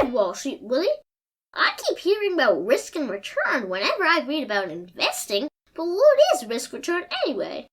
Wall Street, Willie. I keep hearing about risk and return whenever I read about investing, but what is risk return anyway?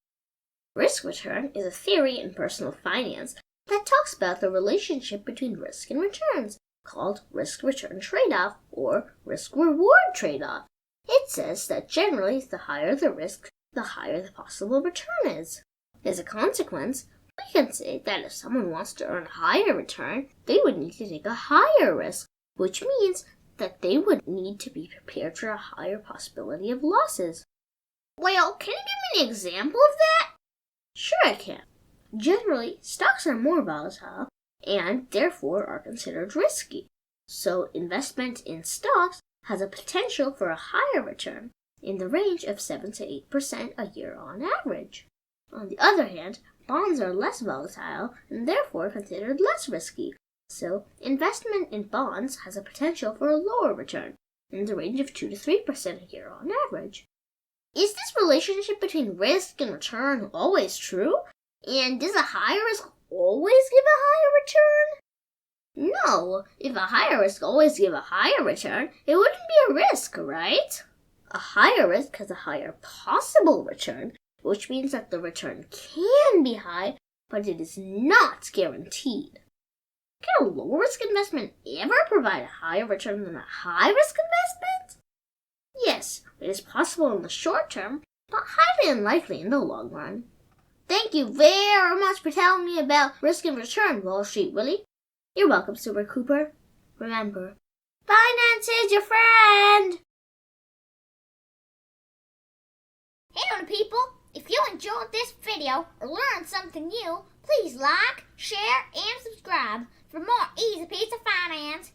Risk return is a theory in personal finance that talks about the relationship between risk and returns, called risk-return trade-off or risk-reward trade-off. It says that generally the higher the risk, the higher the possible return is. As a consequence, we can say that if someone wants to earn a higher return, they would need to take a higher risk, which means that they would need to be prepared for a higher possibility of losses. Well, can you give me an example of that? Sure I can. Generally, stocks are more volatile and therefore are considered risky. So investment in stocks has a potential for a higher return in the range of 7 to 8% a year on average. On the other hand, bonds are less volatile and therefore considered less risky. So investment in bonds has a potential for a lower return in the range of 2 to 3% a year on average. Is this relationship between risk and return always true? And does a higher risk always give a higher return? No, if a higher risk always give a higher return, it wouldn't be a risk, right? A higher risk has a higher possible return, which means that the return can be high, but it is not guaranteed. Can a low-risk investment ever provide a higher return than a high-risk investment? Yes, it is possible in the short term, but highly unlikely in the long run. Thank you very much for telling me about risk and return, Wall Street Willie. You're welcome, Super Cooper. Remember, finance is your friend! Hey people, if you enjoyed this video or learned something new, please like, share, and subscribe for more easy Peasy Finance.